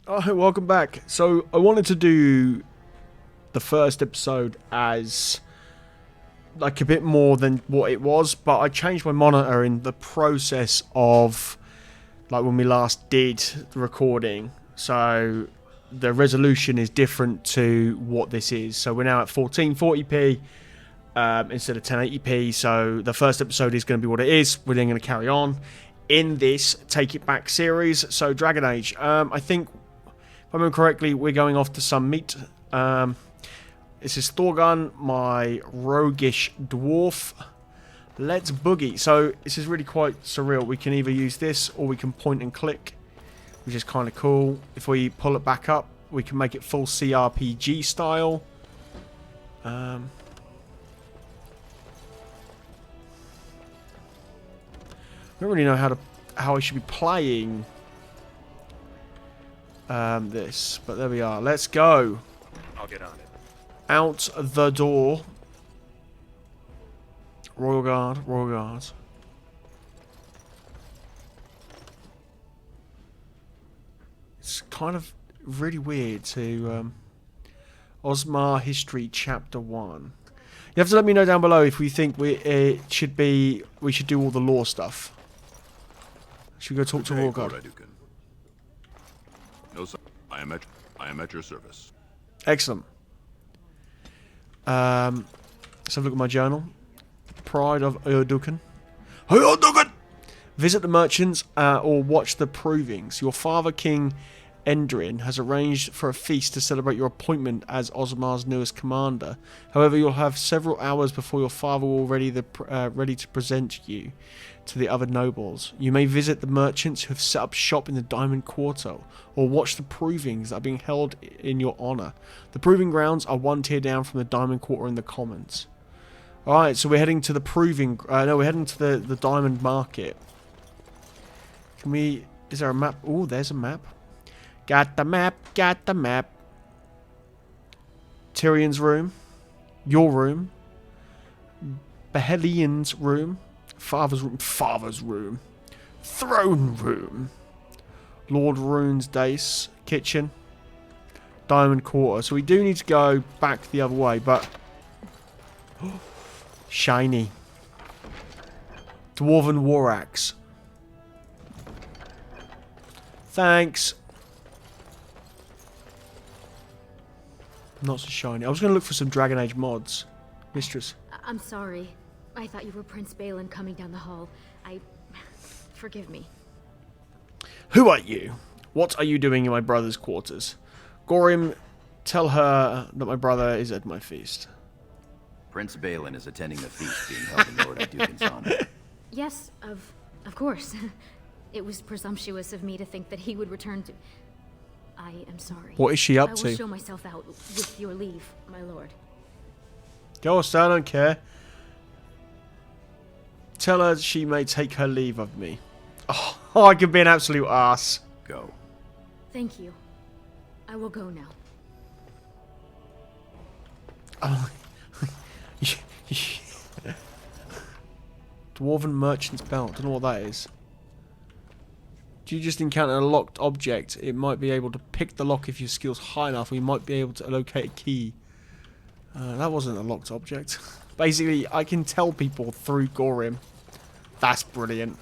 Oh, welcome back. So I wanted to do the first episode as like a bit more than what it was, but I changed my monitor in the process of like when we last did the recording. So the resolution is different to what this is. So we're now at 1440p instead of 1080p. So the first episode is going to be what it is. We're then going to carry on in this Take It Back series. So Dragon Age. I think, if I remember correctly, we're going off to some meat. This is Thorgun, my roguish dwarf. Let's boogie. So this is really quite surreal. We can either use this or we can point and click, which is kind of cool. If we pull it back up, we can make it full CRPG style. I don't really know how I should be playing this, but there we are. Let's go. I'll get on it. Out the door. Royal Guard, Royal Guard. It's kind of really weird to Osmar History Chapter 1. You have to let me know down below if we think we should do all the lore stuff. Should we go talk to Royal Guard? No, sir. I am at your service. Excellent. Let's have a look at my journal. Pride of Urdukan. Urdukan! Visit the merchants or watch the provings. Your father, King Endrin, has arranged for a feast to celebrate your appointment as Osmar's newest commander. However, you'll have several hours before your father will ready to present you to the other nobles. You may visit the merchants who have set up shop in the Diamond Quarter, or watch the provings that are being held in your honour. The proving grounds are one tier down from the Diamond Quarter in the Commons. Alright, so we're heading to the proving... no, we're heading to the Diamond Market. Can we... Is there a map? Oh, there's a map. Got the map, got the map. Tyrion's room. Your room. Behelian's room. Father's room. Father's room. Throne room. Lord Rune's Dace. Kitchen. Diamond Quarter. So we do need to go back the other way, but... Shiny. Dwarven War Axe. Thanks. Not so shiny. I was going to look for some Dragon Age mods. Mistress. I'm sorry. I thought you were Prince Balin coming down the hall. Forgive me. Who are you? What are you doing in my brother's quarters? Gorim, tell her that my brother is at my feast. Prince Balin is attending the feast being held in Lord Dukin's honor. Yes, of course. It was presumptuous of me to think that he would return to... I am sorry. What is she up I will to? show myself out with your leave, my lord. Go, I don't care. Tell her she may take her leave of me. Oh, I could be an absolute ass. Go. Thank you. I will go now. Oh. Dwarven Merchant's Belt. Don't know what that is. Do you just encounter a locked object? It might be able to pick the lock if your skill's high enough, or you might be able to locate a key. That wasn't a locked object. Basically, I can tell people through Gorim. That's brilliant.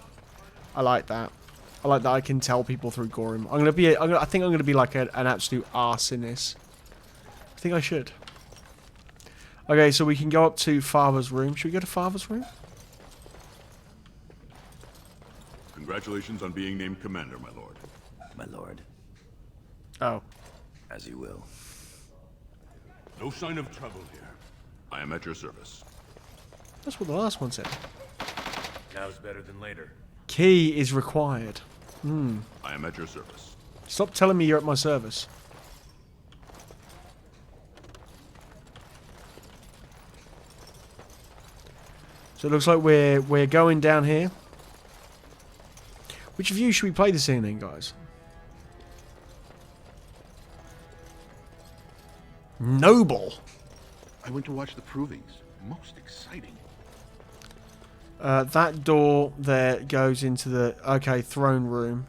I like that. I like that I can tell people through Gorim. I think I'm gonna be like an absolute arse in this. I think I should. Okay, so we can go up to Father's room. Should we go to Father's room? Congratulations on being named commander, my lord. My lord. Oh. As you will. No sign of trouble here. I am at your service. That's what the last one said. Now's better than later. Key is required. I am at your service. Stop telling me you're at my service. So it looks like we're going down here. Which of you should we play this in then, guys? Noble. I went to watch the provings. Most exciting. That door there goes into the... Okay, throne room.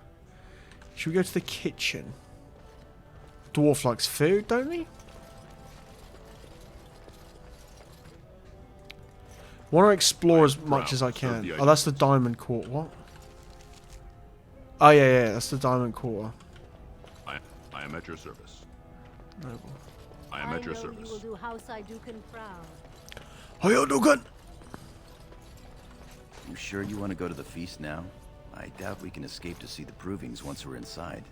Should we go to the kitchen? Dwarf likes food, don't he? Want to explore as much as I can. Oh, that's the diamond quarter. What? Oh, yeah, that's the diamond quarter. I am at your service. Noble. I am at your service. You will do House Idukan proud. Hiya, Dugan! You sure you want to go to the feast now? I doubt we can escape to see the provings once we're inside.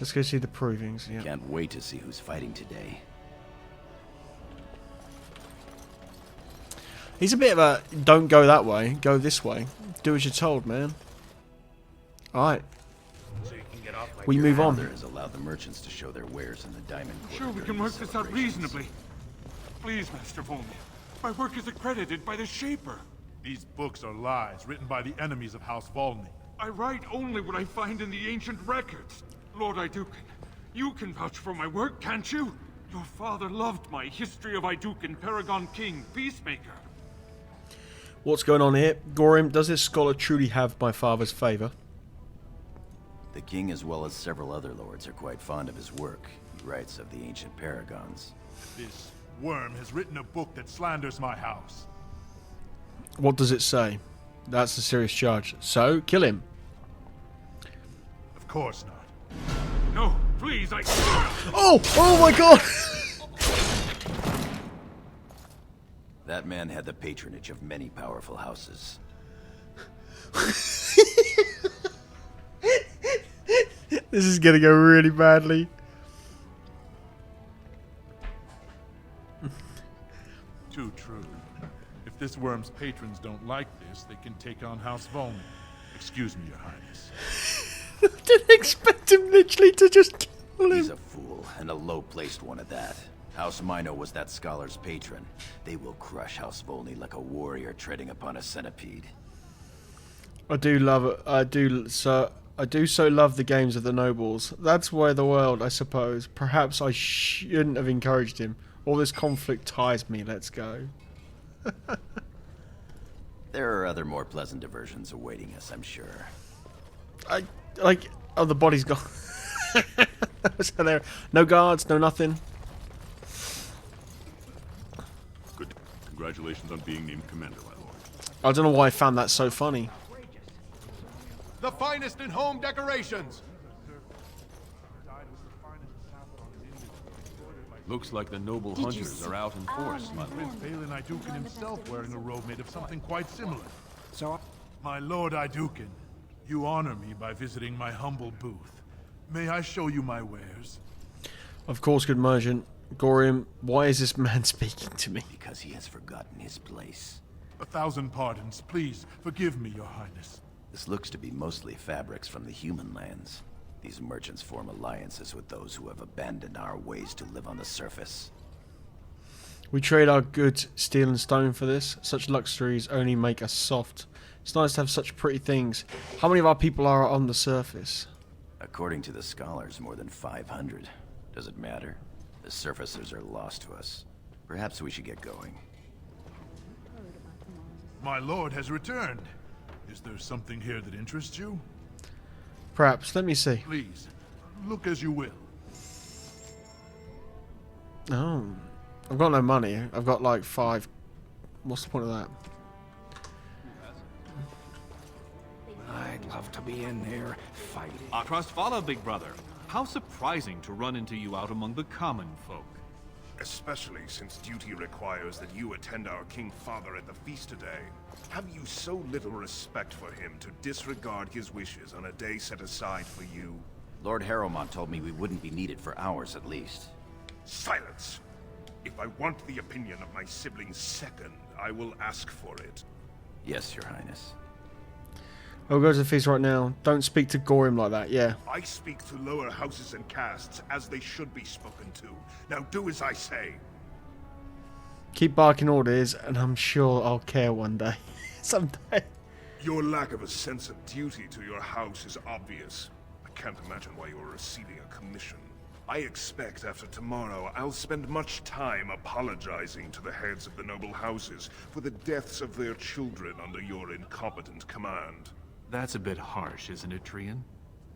Let's go see the provings, yeah. Can't wait to see who's fighting today. He's a bit of a, don't go that way, go this way. Do as you're told, man. Alright. We move on. Father has allowed the merchants to show their wares in the diamond quarter. Sure, we during can the work this out celebrations. reasonably. Please, Master Volney. My work is accredited by the Shaper. These books are lies written by the enemies of House Volney. I write only what I find in the ancient records. Lord Idukan, you can vouch for my work, can't you? Your father loved my History of Idukan, Paragon King, Peacemaker. What's going on here? Gorim, does this scholar truly have my father's favour? The king, as well as several other lords, are quite fond of his work. He writes of the ancient paragons. This worm has written a book that slanders my house. What does it say? That's a serious charge. So, kill him. Of course not. No, please, I... Oh! Oh my god! That man had the patronage of many powerful houses. This is gonna go really badly. Too true. If this worm's patrons don't like this, they can take on House Volney. Excuse me, Your Highness. Didn't expect him literally to just kill He's him. a fool, and a low-placed one at that. House Mino was that scholar's patron. They will crush House Volney like a warrior treading upon a centipede. I do love it. I do so love the games of the nobles. That's why the world, I suppose. Perhaps I shouldn't have encouraged him. All this conflict ties me. Let's go. There are other more pleasant diversions awaiting us, I'm sure. Oh, the body's gone. So there, no guards, no nothing. Good. Congratulations on being named commander, my lord. I don't know why I found that so funny. The finest in home decorations! Looks like the noble hunters are out in force, my lord. Prince Balin Idukan himself wearing a robe made of something quite similar. So, my Lord Idukan, you honor me by visiting my humble booth. May I show you my wares? Of course, good merchant. Gorim, why is this man speaking to me? Because he has forgotten his place. 1,000 pardons. Please, forgive me, Your Highness. This looks to be mostly fabrics from the human lands. These merchants form alliances with those who have abandoned our ways to live on the surface. We trade our goods, steel and stone for this. Such luxuries only make us soft. It's nice to have such pretty things. How many of our people are on the surface? According to the scholars, more than 500. Does it matter? The surfacers are lost to us. Perhaps we should get going. My lord has returned. Is there something here that interests you? Perhaps. Let me see. Please, look as you will. Oh. I've got no money. I've got like 5. What's the point of that? I'd love to be in there fighting. Follow, big brother. How surprising to run into you out among the common folk. Especially since duty requires that you attend our King Father at the feast today. Have you so little respect for him to disregard his wishes on a day set aside for you? Lord Harrowmont told me we wouldn't be needed for hours at least. Silence! If I want the opinion of my siblings second, I will ask for it. Yes, Your Highness. I'll go to the feast right now. Don't speak to Gorim like that, yeah. I speak to lower houses and castes as they should be spoken to. Now do as I say. Keep barking orders, and I'm sure I'll care one day. Someday. Your lack of a sense of duty to your house is obvious. I can't imagine why you're receiving a commission. I expect after tomorrow I'll spend much time apologizing to the heads of the noble houses for the deaths of their children under your incompetent command. That's a bit harsh, isn't it, Trian?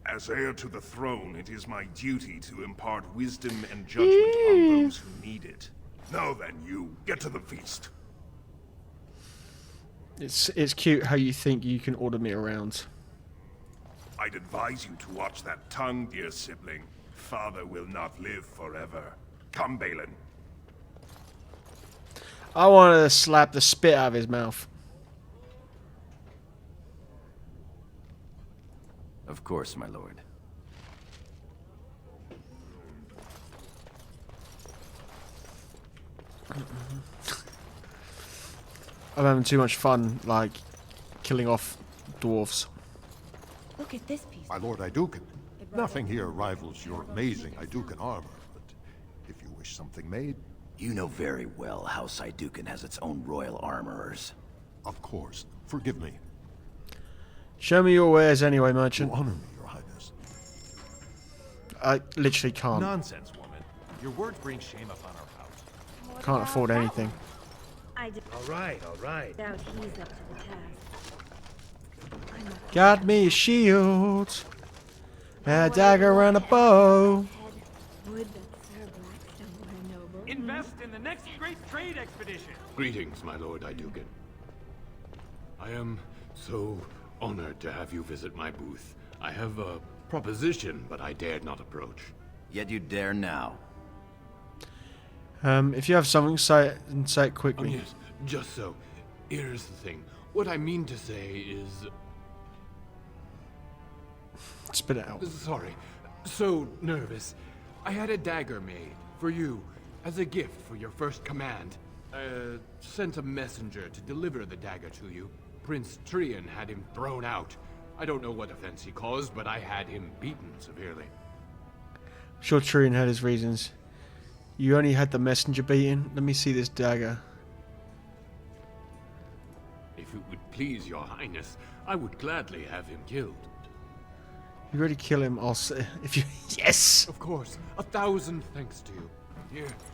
As heir to the throne, it is my duty to impart wisdom and judgment on those who need it. Now then, you, get to the feast. It's cute how you think you can order me around. I'd advise you to watch that tongue, dear sibling. Father will not live forever. Come, Balin. I wanted to slap the spit out of his mouth. Of course, my lord. I'm having too much fun, like, killing off dwarves. Look at this piece. My lord Iduken, nothing here rivals your amazing Iduken armor, but if you wish something made... You know very well House Iduken has its own royal armorers. Of course. Forgive me. Show me your wares anyway, merchant. You honor me, your highness. I literally can't. Nonsense, woman. Your words bring shame upon our house. Can't afford anything. All right, all right. Doubt he's up to the task. Got me a shield, a dagger and a bow. Would that Sir Blackstone were noble. Invest in the next great trade expedition. Greetings, my lord Iduken. I am so honored to have you visit my booth. I have a proposition, but I dared not approach. Yet you dare now. If you have something, say it and say it quickly. Yes, just so. Here's the thing. What I mean to say is... Spit it out. Sorry. So nervous. I had a dagger made for you as a gift for your first command. Sent a messenger to deliver the dagger to you. Prince Trian had him thrown out. I don't know what offense he caused, but I had him beaten severely. I'm sure Trian had his reasons. You only had the messenger beaten. Let me see this dagger. If it would please your highness, I would gladly have him killed. You already kill him, I'll say. If you... Yes! Of course. 1,000 thanks to you.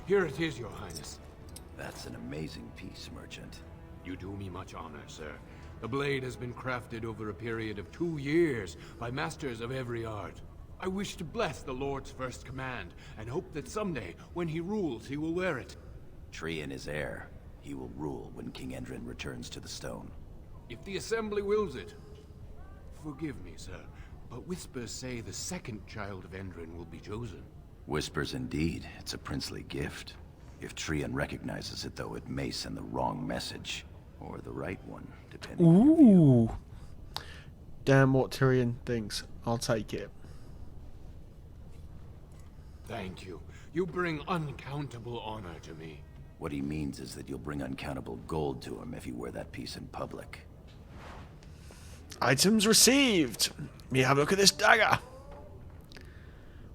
Here it is, your highness. That's an amazing piece, merchant. You do me much honor, sir. The blade has been crafted over a period of 2 years by masters of every art. I wish to bless the Lord's first command, and hope that someday, when he rules, he will wear it. Trian is heir. He will rule when King Endrin returns to the stone. If the assembly wills it. Forgive me, sir, but whispers say the second child of Endrin will be chosen. Whispers indeed. It's a princely gift. If Trian recognizes it, though, it may send the wrong message. Or the right one, depending on your view. Ooh. Damn what Tyrion thinks. I'll take it. Thank you. You bring uncountable honor to me. What he means is that you'll bring uncountable gold to him if you wear that piece in public. Items received. Let me have a look at this dagger.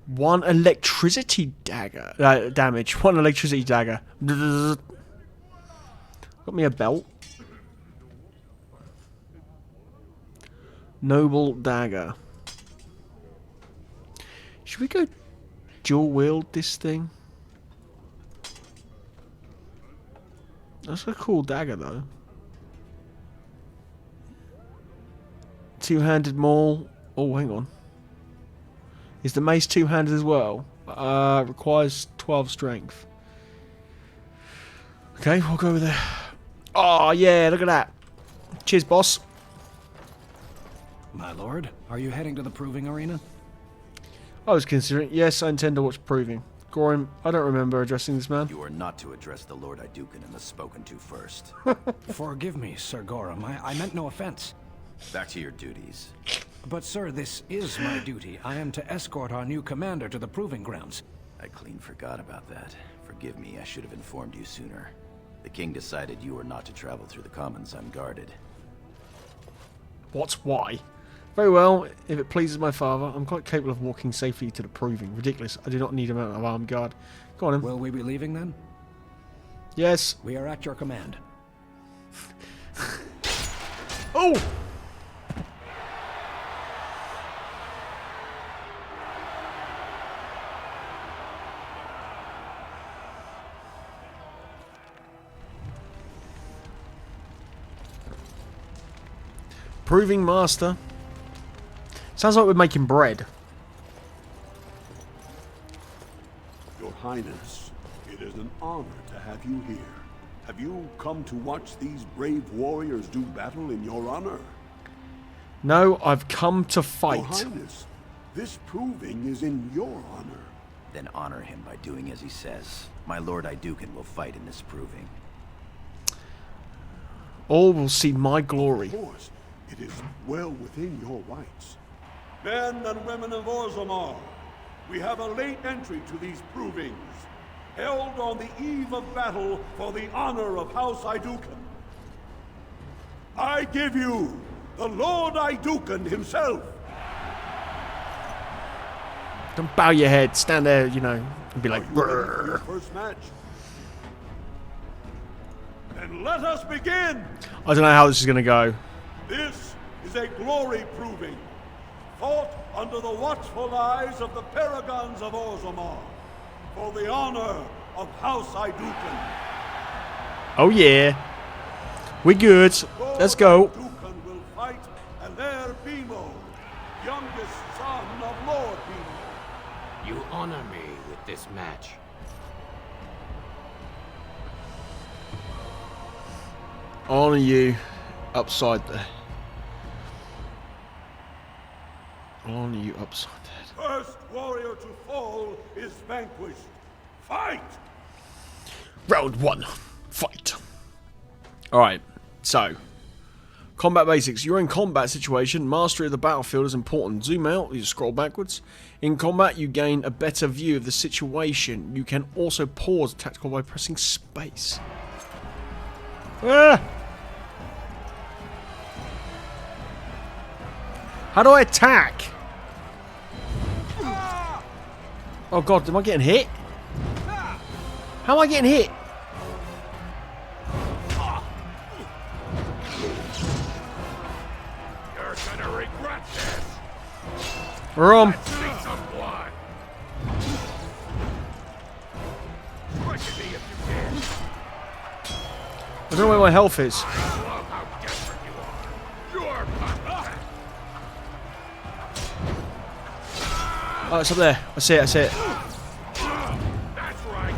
1 electricity dagger. Damage. 1 electricity dagger. Got me a belt. Noble dagger. Should we go dual wield this thing? That's a cool dagger though. Two-handed maul. Oh, hang on. Is the mace two-handed as well? Requires 12 strength. Okay, we'll go with it. Oh yeah, look at that. Cheers, boss. My lord, are you heading to the proving arena? I was considering. Yes, I intend to watch proving. Gorim, I don't remember addressing this man. You are not to address the Lord Iduken and the spoken to first. Forgive me, Sir Gorim. I meant no offense. Back to your duties. But sir, this is my duty. I am to escort our new commander to the proving grounds. I clean forgot about that. Forgive me, I should have informed you sooner. The king decided you were not to travel through the commons unguarded. What? Why? Very well, if it pleases my father, I'm quite capable of walking safely to the proving. Ridiculous. I do not need a amount of armed guard. Go on then. Will we be leaving then? Yes. We are at your command. Oh! Proving master. Sounds like we're making bread. Your Highness, it is an honor to have you here. Have you come to watch these brave warriors do battle in your honor? No, I've come to fight. Your Highness, this proving is in your honor. Then honor him by doing as he says. My Lord Iduken will fight in this proving. All will see my glory. Of course, it is well within your rights. Men and women of Orzammar, we have a late entry to these provings, held on the eve of battle for the honor of House Iduken. I give you the Lord Iduken himself. Don't bow your head. Stand there, you know, and be like, brrr. First match. Then let us begin. I don't know how this is going to go. This is a glory proving, fought under the watchful eyes of the paragons of Orzammar, for the honor of House Iduken. Oh yeah. We good. Let's go. Iduken will fight Alair Bimo, youngest son of Lord Bimo. You honor me with this match. Honor you upside there. Honor you upside there. First warrior to fall is vanquished. Fight! Round 1. Fight. Alright, so. Combat basics. You're in combat situation. Mastery of the battlefield is important. Zoom out. You scroll backwards. In combat, you gain a better view of the situation. You can also pause tactical by pressing space. Ah! How do I attack? Oh god, am I getting hit? How am I getting hit? You're gonna regret this. Rum. Let's see some blood. Strike at me if you can. I don't know where my health is. I love how desperate you are. You're pathetic. Oh, it's up there. I see it, I see it. That's right.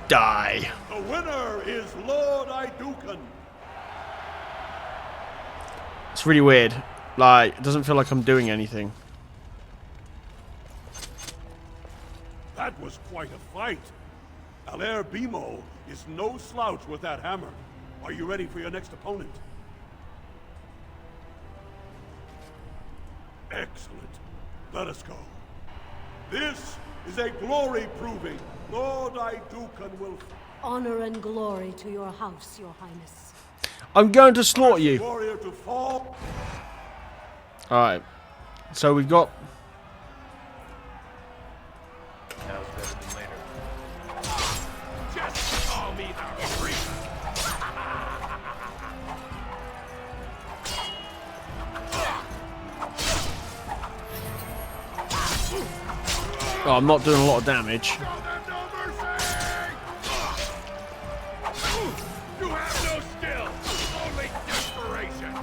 Die. The winner is Lord Iduken. It's really weird. Like, it doesn't feel like I'm doing anything. That was quite a fight. Alair Bimo is no slouch with that hammer. Are you ready for your next opponent? Excellent. Let us go. This is a glory proving. Lord Iduken will... Honor and glory to your house, your highness. I'm going to slaughter you. Warrior to fall. Alright. So we've got... Now's better than later. Just call me the freak. Oh, I'm not doing a lot of damage. You have no skill, only desperation.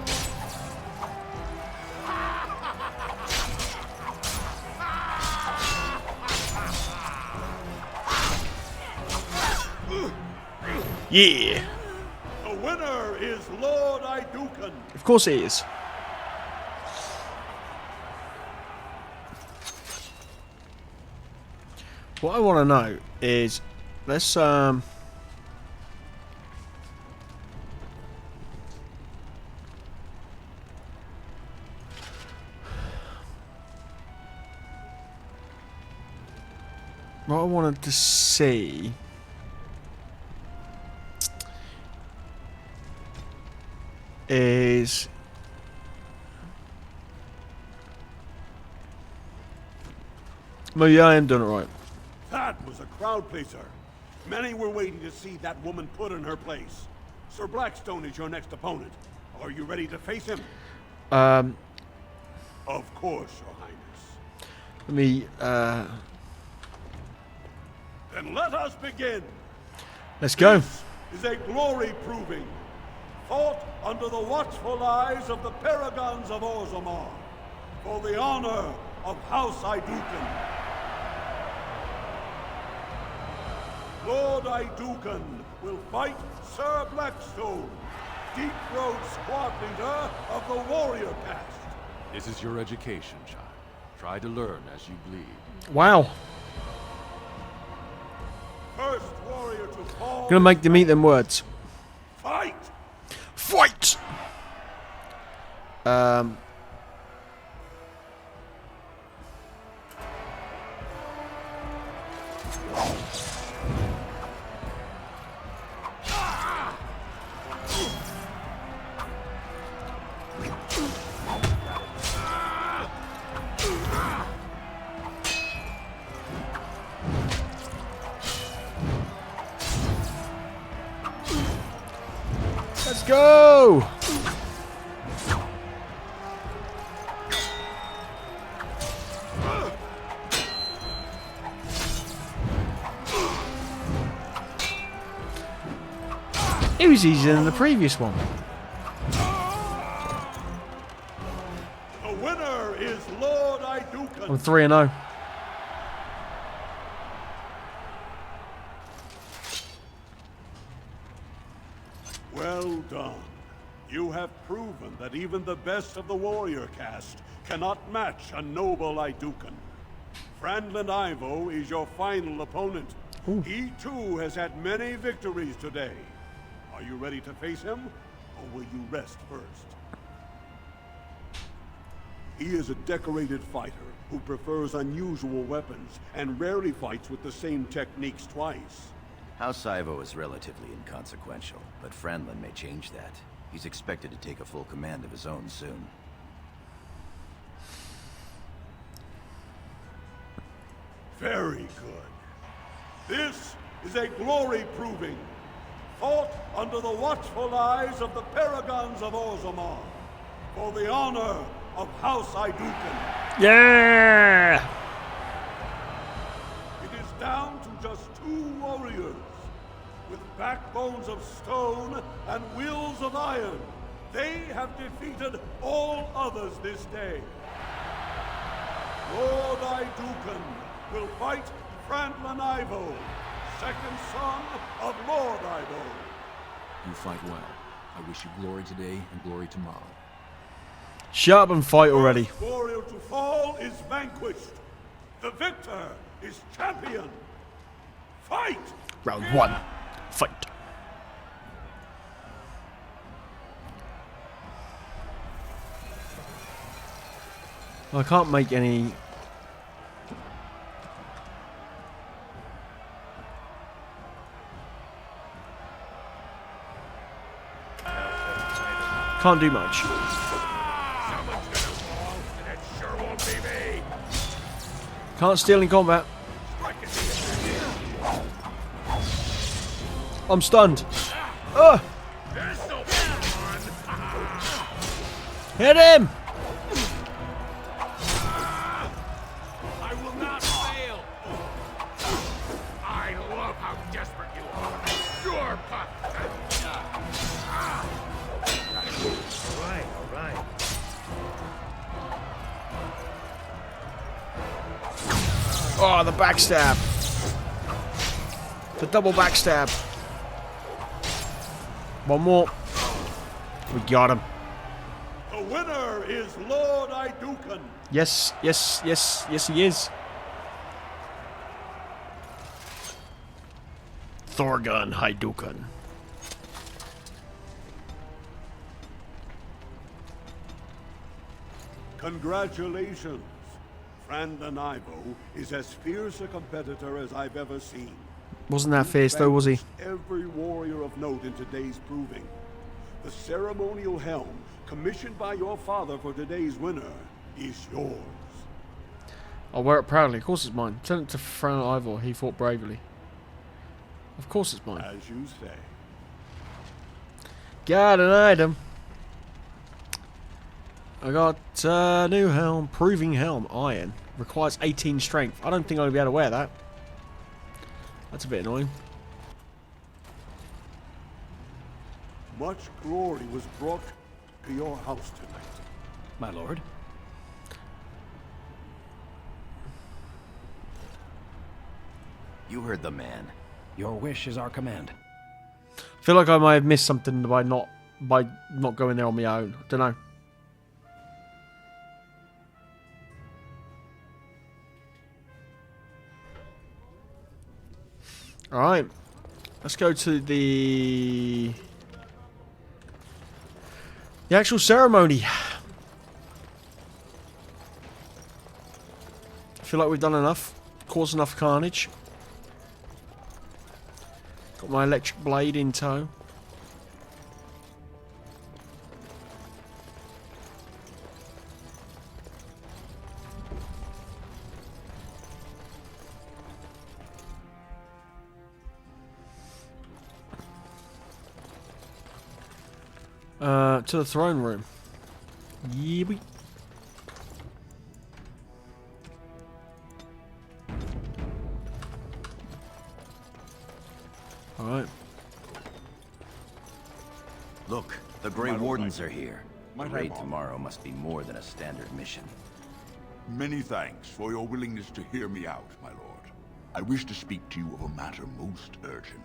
Yeah. The winner is Lord Iduken. Of course it is. What I want to know is, let's what I wanted to see is well, yeah, I am doing it right. That was a crowd pleaser. Many were waiting to see that woman put in her place. Sir Blackstone is your next opponent. Are you ready to face him? Of course, Your Highness. Let me Then let us begin. let's go. This is a glory proving, fought under the watchful eyes of the paragons of Orzammar, for the honor of House Iduken. Lord Iduken will fight Sir Blackstone, Deep Road squad leader of the warrior caste. This is your education, child. Try to learn as you bleed. Wow. First warrior to fall. Gonna make them eat them words. Fight! Fight! Let's go! It was easier than the previous one. The winner is Lord Iduken. I'm 3-0. Well done. You have proven that even the best of the warrior caste cannot match a noble Iduken. Franlin Ivo is your final opponent. Ooh. He too has had many victories today. Are you ready to face him, or will you rest first? He is a decorated fighter who prefers unusual weapons and rarely fights with the same techniques twice. House Ivo is relatively inconsequential, but Franlin may change that. He's expected to take a full command of his own soon. Very good. This is a glory proving, fought under the watchful eyes of the paragons of Orzammar, for the honor of House Iduken. Yeah! It is down to just 2 warriors, with backbones of stone and wills of iron. They have defeated all others this day. Lord Iduken will fight Franlin Ivo, second son of Lord Ivo. You fight well. I wish you glory today and glory tomorrow. Shut up and fight already. First warrior to fall is vanquished. The victor is champion. Fight! Round 1. Fight. I can't make any... Can't do much. Can't steal in combat. I'm stunned. Ugh! Hit him! I will not fail. I love how desperate you are. Sure, Puck. All right. Oh, the backstab. The double backstab. One more. We got him. The winner is Lord Iduken. Yes, yes, yes, yes he is. Thorgun Hyduken. Congratulations. Franlin Ivo is as fierce a competitor as I've ever seen. Wasn't that fierce though, was he? Every warrior of note in today's proving. The ceremonial helm, commissioned by your father for today's winner, is yours. I'll wear it proudly. Of course it's mine. Send it to Franlin Ivor. He fought bravely. Of course it's mine. As you say. Got an item. I got new helm. Proving helm. Iron. Requires 18 strength. I don't think I'll be able to wear that. That's a bit annoying. Much glory was brought to your house tonight. My lord? You heard the man. Your wish is our command. I feel like I might have missed something by not going there on my own. I don't know. Alright. Let's go to the actual ceremony. I feel like we've done enough. Caused enough carnage. Got my electric blade in tow. To the throne room. Yeebie. Alright. Look, the Grey Wardens are here. The Might I raid borrow? tomorrow must be more than a standard mission. Many thanks for your willingness to hear me out, my lord. I wish to speak to you of a matter most urgent.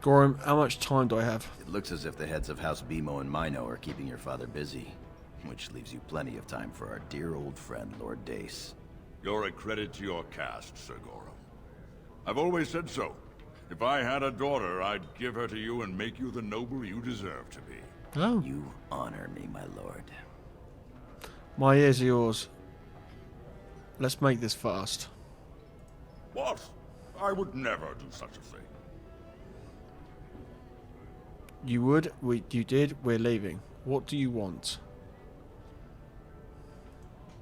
Gorham, how much time do I have? It looks as if the heads of House Bimo and Mino are keeping your father busy, which leaves you plenty of time for our dear old friend, Lord Dace. You're a credit to your caste, Sir Gorham. I've always said so. If I had a daughter, I'd give her to you and make you the noble you deserve to be. Oh. You honor me, my lord. My ears are yours. Let's make this fast. What? I would never do such a thing. You would? You did? We're leaving. What do you want?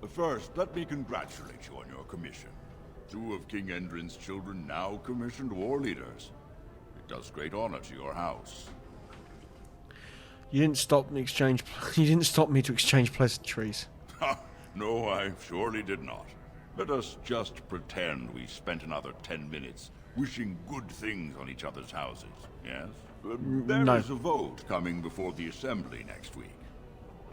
First, let me congratulate you on your commission. 2 of King Endrin's children now commissioned war leaders. It does great honor to your house. You didn't stop me exchange. You didn't stop me to exchange pleasantries. No, I surely did not. Let us just pretend we spent another 10 minutes wishing good things on each other's houses, yes? There is a vote coming before the Assembly next week.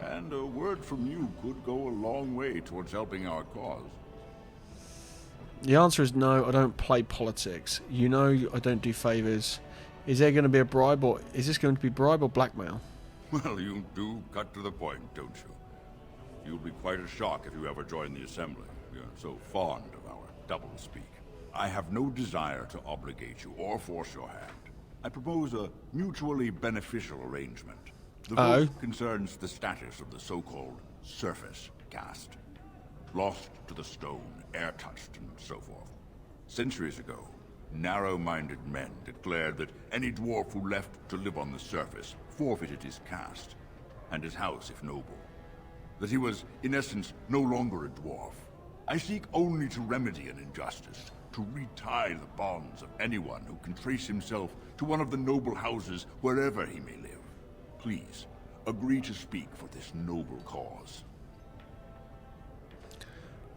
And a word from you could go a long way towards helping our cause. The answer is no, I don't play politics. You know I don't do favours. Is there going to be a bribe, or is this going to be bribe or blackmail? Well, you do cut to the point, don't you? You'll be quite a shock if you ever join the Assembly. We are so fond of our doublespeak. I have no desire to obligate you or force your hand. I propose a mutually beneficial arrangement. The vote concerns the status of the so-called surface caste. Lost to the stone, air-touched, and so forth. Centuries ago, narrow-minded men declared that any dwarf who left to live on the surface forfeited his caste, and his house if noble. That he was, in essence, no longer a dwarf. I seek only to remedy an injustice, to retie the bonds of anyone who can trace himself to one of the noble houses wherever he may live. Please, agree to speak for this noble cause.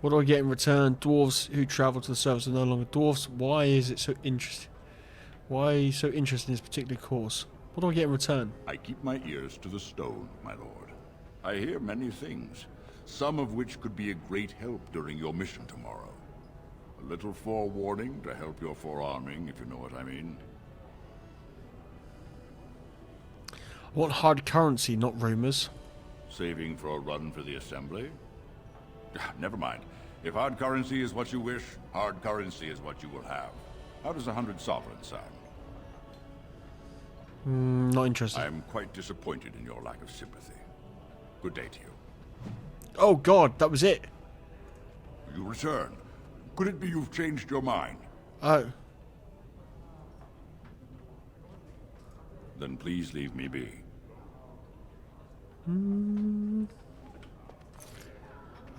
What do I get in return? Dwarves who travel to the surface are no longer dwarfs. Why is it so interesting? Why are you so interested in this particular course? What do I get in return? I keep my ears to the stone, my lord. I hear many things, some of which could be a great help during your mission tomorrow. A little forewarning to help your forearming, if you know what I mean. I want hard currency, not rumours. Saving for a run for the Assembly? Never mind. If hard currency is what you wish, hard currency is what you will have. How does 100 sovereigns sound? Not interested. I am quite disappointed in your lack of sympathy. Good day to you. Oh god, that was it. You return. Could it be you've changed your mind? Oh. Then please leave me be. I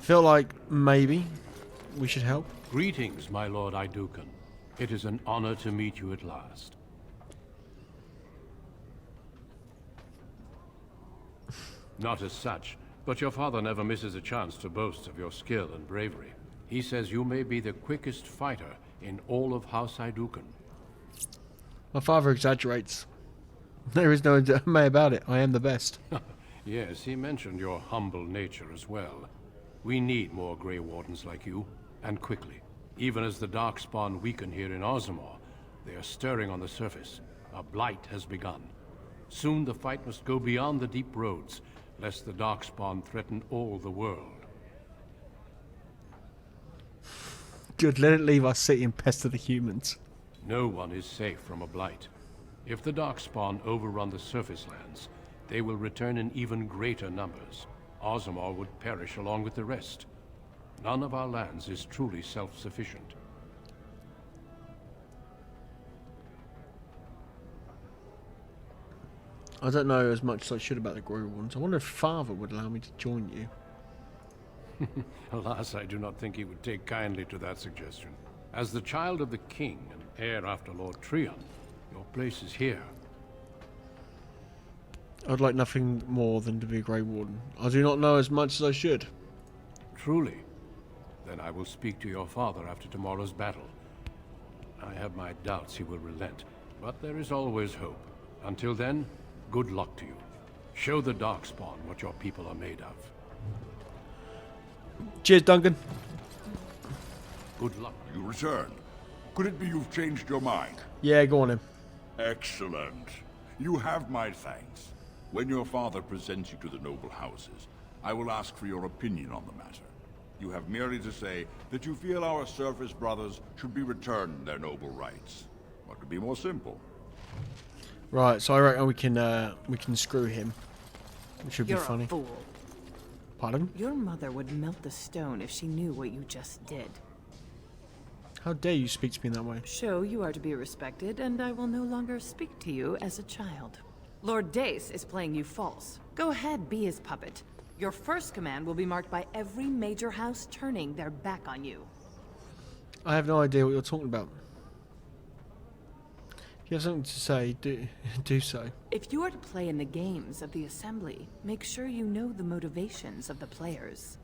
feel like maybe we should help. Greetings, my lord Idukan. It is an honor to meet you at last. Not as such, but your father never misses a chance to boast of your skill and bravery. He says you may be the quickest fighter in all of House Idukan. My father exaggerates. There is no may about it. I am the best. Yes, he mentioned your humble nature as well. We need more Grey Wardens like you, and quickly. Even as the Darkspawn weaken here in Orzammar, they are stirring on the surface. A blight has begun. Soon the fight must go beyond the deep roads, lest the Darkspawn threaten all the world. Good, let it leave our city and pester the humans. No one is safe from a blight. If the Darkspawn overrun the surface lands, they will return in even greater numbers. Orzammar would perish along with the rest. None of our lands is truly self-sufficient. I don't know as much as I should about the Grey Wardens. I wonder if Father would allow me to join you. Alas, I do not think he would take kindly to that suggestion. As the child of the king and heir after Lord Trion, your place is here. I'd like nothing more than to be a Grey Warden. I do not know as much as I should. Truly? Then I will speak to your father after tomorrow's battle. I have my doubts he will relent, but there is always hope. Until then, good luck to you. Show the Darkspawn what your people are made of. Cheers, Duncan. Good luck. You return. Could it be you've changed your mind? Yeah, go on him. Excellent. You have my thanks. When your father presents you to the noble houses, I will ask for your opinion on the matter. You have merely to say that you feel our surface brothers should be returned their noble rights. What could be more simple? Right, so I reckon we can screw him. It should be funny. You're a fool. Pardon? Your mother would melt the stone if she knew what you just did. How dare you speak to me in that way? Show you are to be respected, and I will no longer speak to you as a child. Lord Dace is playing you false. Go ahead, be his puppet. Your first command will be marked by every major house turning their back on you. I have no idea what you're talking about. If you have something to say, do so. If you are to play in the games of the Assembly, make sure you know the motivations of the players.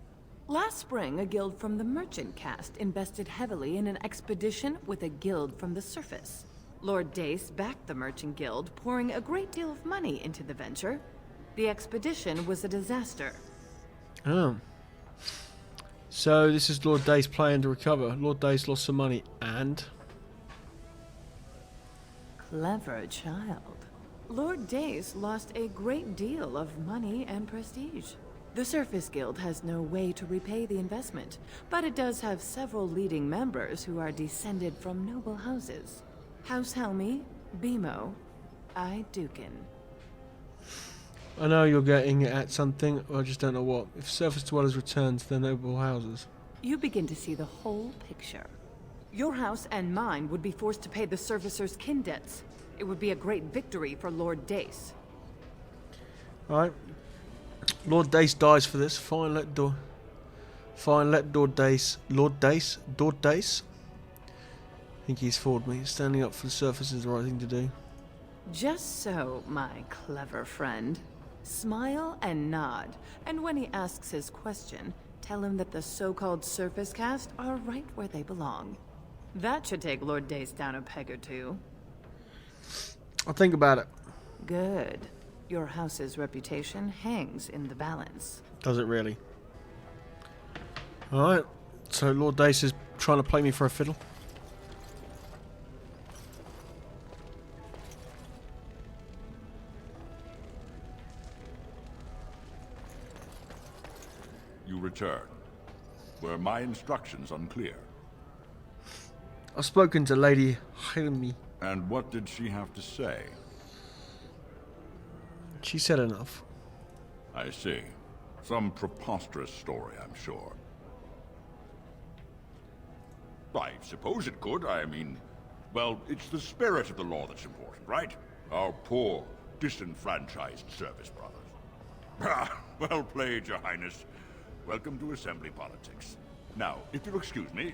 Last spring, a guild from the Merchant caste invested heavily in an expedition with a guild from the surface. Lord Dace backed the Merchant Guild, pouring a great deal of money into the venture. The expedition was a disaster. Oh. So this is Lord Dace plan to recover. Lord Dace lost some money and... Clever child. Lord Dace lost a great deal of money and prestige. The Surface Guild has no way to repay the investment, but it does have several leading members who are descended from noble houses. House Helmi, Bimo, Dukin. I know you're getting at something, I just don't know what. If surface dwellers return to their noble houses. You begin to see the whole picture. Your house and mine would be forced to pay the Surfacers' kin debts. It would be a great victory for Lord Dace. Alright. Lord Dace dies for this. Fine, let Lord Dace... Lord Dace? Lord Dace? I think he's fooled me. Standing up for the surface is the right thing to do. Just so, my clever friend. Smile and nod, and when he asks his question, tell him that the so-called Surface Caste are right where they belong. That should take Lord Dace down a peg or two. I'll think about it. Good. Your house's reputation hangs in the balance. Does it really? Alright. So Lord Dace is trying to play me for a fiddle. You return. Were my instructions unclear? I've spoken to Lady Helmi. And what did she have to say? She said enough. I see. Some preposterous story, I'm sure. I suppose it could. I mean, well, it's the spirit of the law that's important, right? Our poor, disenfranchised service brothers. Well played, Your Highness. Welcome to Assembly politics. Now, if you'll excuse me...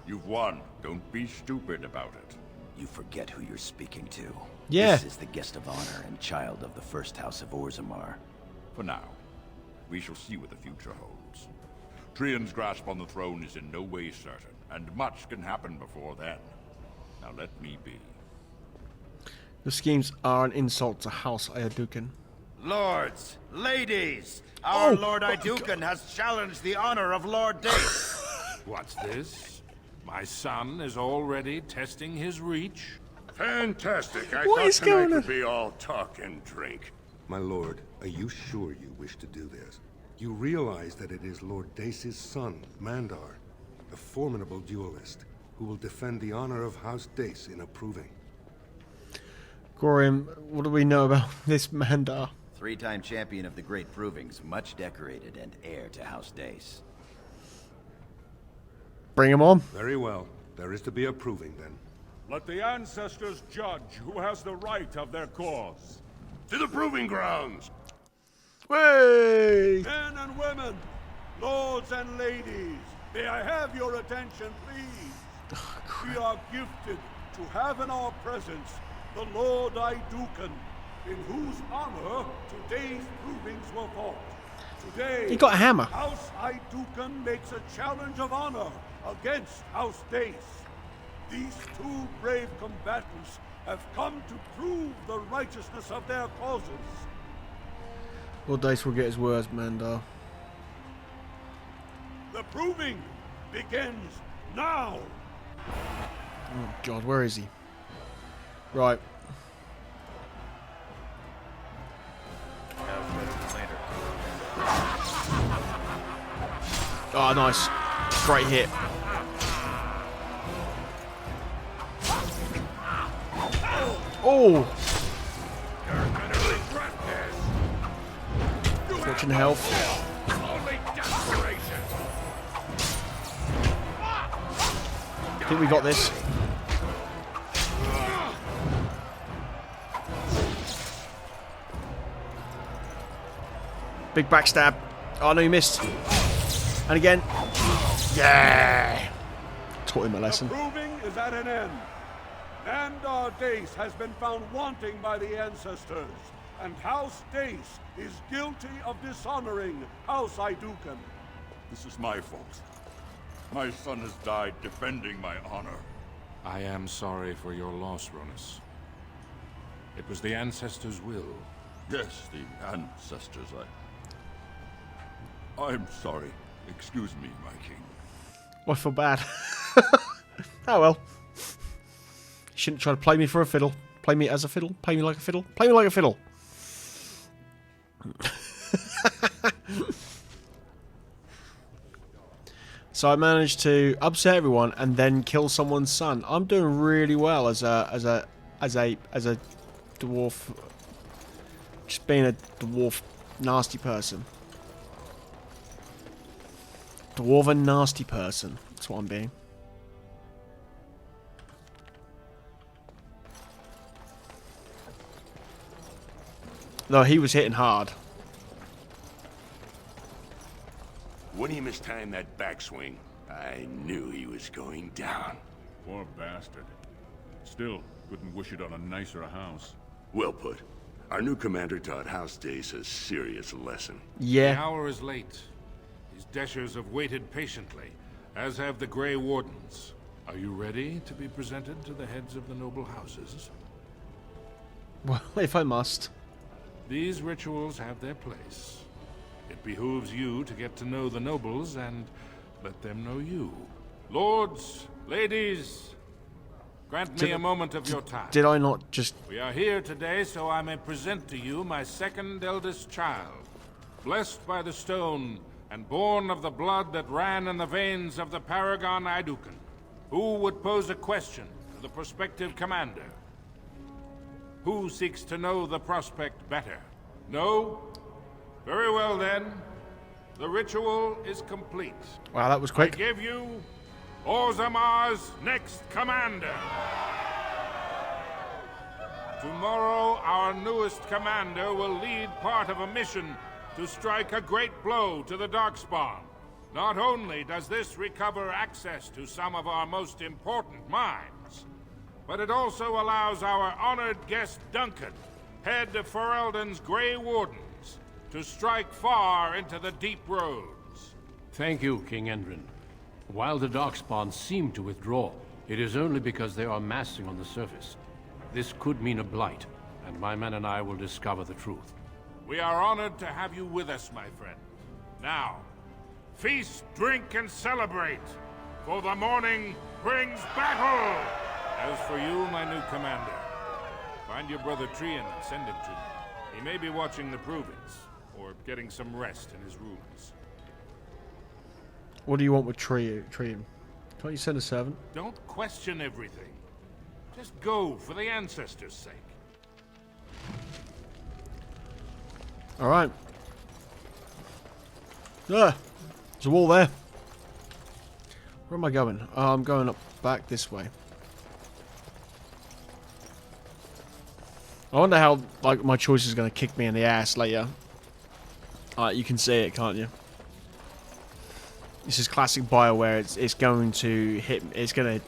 You've won. Don't be stupid about it. You forget who you're speaking to. Yeah. This is the guest of honor and child of the first house of Orzammar. For now, we shall see what the future holds. Trion's grasp on the throne is in no way certain, and much can happen before then. Now let me be. The schemes are an insult to House Ayadukan. Lords, ladies, our Lord Idukan has challenged the honor of Lord Dace. What's this? My son is already testing his reach? Fantastic. I What thought is tonight going would on? be all talk and drink. My lord, are you sure you wish to do this? You realize that it is Lord Dace's son, Mandar, a formidable duelist, who will defend the honor of House Dace in approving. Gorium, what do we know about this Mandar? Three-time champion of the Great Provings, much decorated and heir to House Dace. Bring him on. Very well. There is to be a proving, then. Let the ancestors judge who has the right of their cause. To the proving grounds! Way! Men and women, lords and ladies, may I have your attention, please? We are gifted to have in our presence the Lord Idukan, in whose honor today's provings were fought. Today, He got a hammer. House Idukan makes a challenge of honor against House Dace. These two brave combatants have come to prove the righteousness of their causes. Lord Dace will get his words, Mandar. The proving begins now. Oh God, where is he? Right. Oh, nice. Great hit. Oh! Watching health. I think we got this. Big backstab. Oh no, you missed. And again. Yeah! Taught him a lesson. The proving is at an end. Mandar Dace has been found wanting by the ancestors, and House Dace is guilty of dishonoring House Idukan. This is my fault. My son has died defending my honor. I am sorry for your loss, Ronus. It was the ancestors' will. Yes, the ancestors. I'm sorry. Excuse me, my king. I feel bad. Oh well. You shouldn't try to play me for a fiddle. Play me as a fiddle. Play me like a fiddle. Play me like a fiddle. So I managed to upset everyone and then kill someone's son. I'm doing really well as a dwarf. Just being a dwarf nasty person. Dwarven nasty person. That's what I'm being. Though he was hitting hard. When he mistimed that backswing, I knew he was going down. Poor bastard. Still, couldn't wish it on a nicer house. Well put. Our new commander taught House Dace a serious lesson. Yeah. The hour is late. These Deshers have waited patiently, as have the Grey Wardens. Are you ready to be presented to the heads of the noble houses? Well, if I must. These rituals have their place. It behooves you to get to know the nobles and let them know you. Lords, ladies, grant me a moment of your time. Did I not just... We are here today so I may present to you my second eldest child, blessed by the stone and born of the blood that ran in the veins of the Paragon Idukan. Who would pose a question to the prospective commander? Who seeks to know the prospect better? No? Very well then. The ritual is complete. Wow, that was quick. I give you Orzamar's next commander. Tomorrow, our newest commander will lead part of a mission to strike a great blow to the Darkspawn. Not only does this recover access to some of our most important mines, but it also allows our honored guest Duncan, head of Ferelden's Grey Wardens, to strike far into the deep roads. Thank you, King Endrin. While the Darkspawn seem to withdraw, it is only because they are massing on the surface. This could mean a blight, and my men and I will discover the truth. We are honored to have you with us, my friend. Now, feast, drink, and celebrate, for the morning brings battle! As for you, my new commander, find your brother Trian and send him to me. He may be watching the provings, or getting some rest in his rooms. What do you want with Trian? Can't you send a servant? Don't question everything. Just go for the ancestors' sake. Alright. There's a wall there. Where am I going? I'm going up back this way. I wonder how like my choice is going to kick me in the ass later. You can see it, can't you? This is classic BioWare. It's going to hit. It's going to,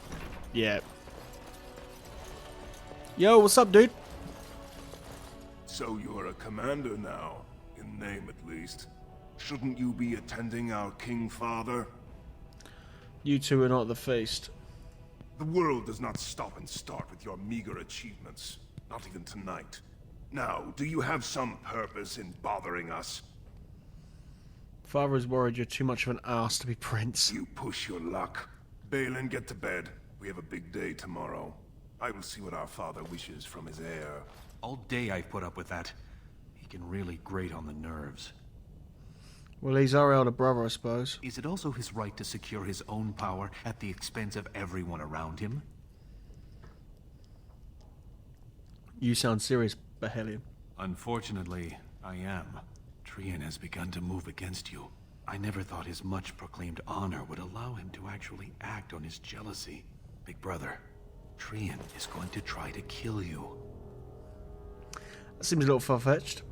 yeah. Yo, what's up, dude? So you're a commander now, in name at least. Shouldn't you be attending our King Father? You two are not the feast. The world does not stop and start with your meager achievements. Not even tonight. Now, do you have some purpose in bothering us? Father is worried you're too much of an ass to be prince. You push your luck. Balin, get to bed. We have a big day tomorrow. I will see what our father wishes from his heir. All day I've put up with that. He can really grate on the nerves. Well, he's our elder brother, I suppose. Is it also his right to secure his own power at the expense of everyone around him? You sound serious, Behelion. Unfortunately, I am. Trian has begun to move against you. I never thought his much-proclaimed honor would allow him to actually act on his jealousy. Big brother, Trian is going to try to kill you. That seems a little far-fetched.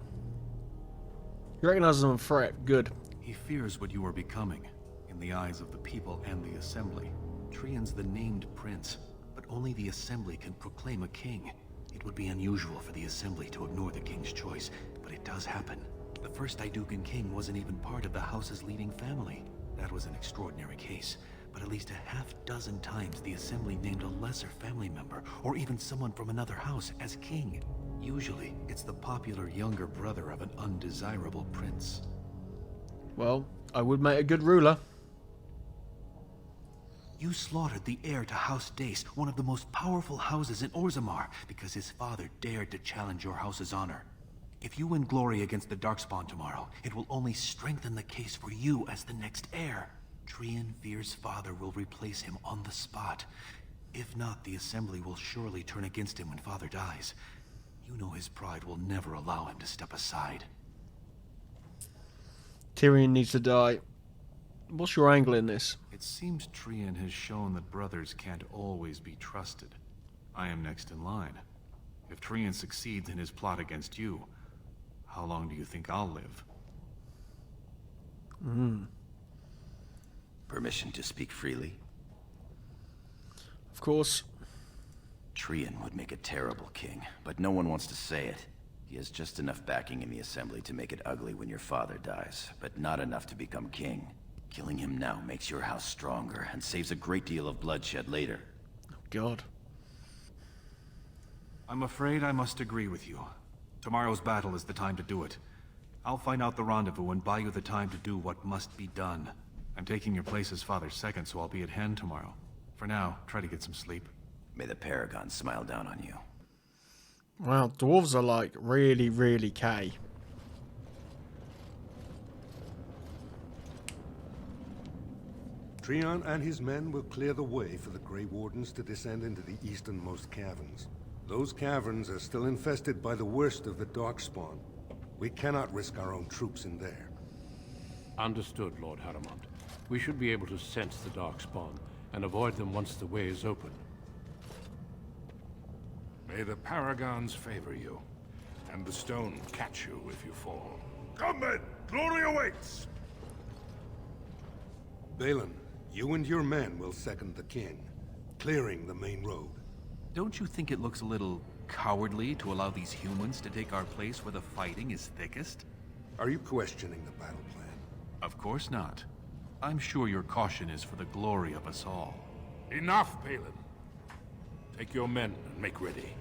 You recognize him a threat. Good. He fears what you are becoming, in the eyes of the people and the Assembly. Trian's the named prince, but only the Assembly can proclaim a king. It would be unusual for the Assembly to ignore the king's choice, but it does happen. The first Idukan king wasn't even part of the house's leading family. That was an extraordinary case, but at least a half-dozen times the Assembly named a lesser family member, or even someone from another house, as king. Usually, it's the popular younger brother of an undesirable prince. Well, I would make a good ruler. You slaughtered the heir to House Dace, one of the most powerful houses in Orzammar, because his father dared to challenge your house's honor. If you win glory against the Darkspawn tomorrow, it will only strengthen the case for you as the next heir. Trian fears father will replace him on the spot. If not, the Assembly will surely turn against him when father dies. You know his pride will never allow him to step aside. Tyrion needs to die. What's your angle in this? It seems Trian has shown that brothers can't always be trusted. I am next in line. If Trian succeeds in his plot against you, how long do you think I'll live? Permission to speak freely? Of course. Trian would make a terrible king, but no one wants to say it. He has just enough backing in the Assembly to make it ugly when your father dies, but not enough to become king. Killing him now makes your house stronger and saves a great deal of bloodshed later. Oh, God. I'm afraid I must agree with you. Tomorrow's battle is the time to do it. I'll find out the rendezvous and buy you the time to do what must be done. I'm taking your place as father's second, so I'll be at hand tomorrow. For now, try to get some sleep. May the Paragon smile down on you. Wow, dwarves are like really, really K. Trian and his men will clear the way for the Grey Wardens to descend into the easternmost caverns. Those caverns are still infested by the worst of the Darkspawn. We cannot risk our own troops in there. Understood, Lord Haramond. We should be able to sense the Darkspawn and avoid them once the way is open. May the Paragons favor you, and the stone catch you if you fall. Come men! Glory awaits! Balin, you and your men will second the king, clearing the main road. Don't you think it looks a little cowardly to allow these humans to take our place where the fighting is thickest? Are you questioning the battle plan? Of course not. I'm sure your caution is for the glory of us all. Enough, Balin. Take your men and make ready.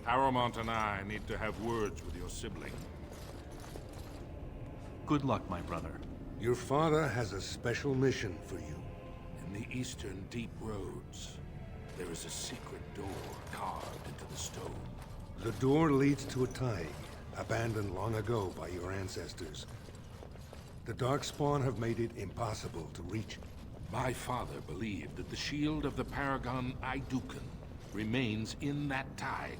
Paramount and I need to have words with your sibling. Good luck, my brother. Your father has a special mission for you. In the eastern deep roads, there is a secret door carved into the stone. The door leads to a thaig, abandoned long ago by your ancestors. The Darkspawn have made it impossible to reach. My father believed that the shield of the Paragon Iduken remains in that thaig,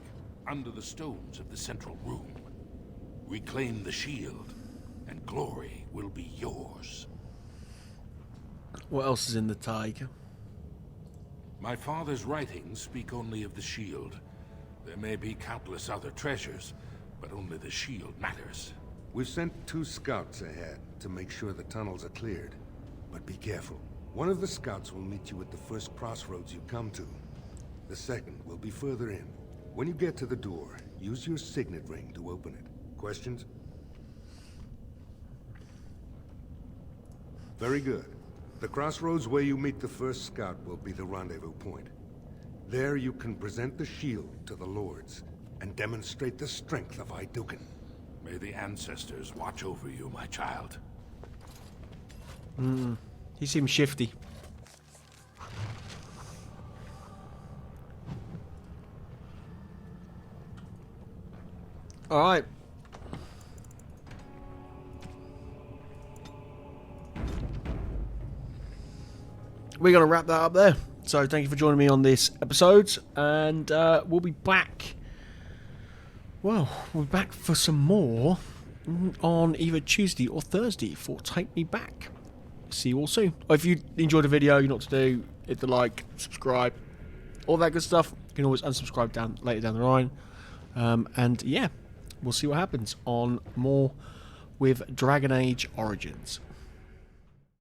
under the stones of the central room. Reclaim the shield, and glory will be yours. What else is in the thaig? My father's writings speak only of the shield. There may be countless other treasures, but only the shield matters. We've sent 2 scouts ahead to make sure the tunnels are cleared. But be careful. One of the scouts will meet you at the first crossroads you come to. The second will be further in. When you get to the door, use your signet ring to open it. Questions? Very good. The crossroads where you meet the first scout will be the rendezvous point. There you can present the shield to the lords and demonstrate the strength of Iduken. May the ancestors watch over you, my child. He seems shifty. Alright. We're going to wrap that up there. So thank you for joining me on this episode. And we'll be back. Well, we'll be back for some more on either Tuesday or Thursday for Take Me Back. See you all soon. If you enjoyed the video, you know what to do. Hit the like, subscribe, all that good stuff. You can always unsubscribe later down the line. And yeah, we'll see what happens on more with Dragon Age Origins.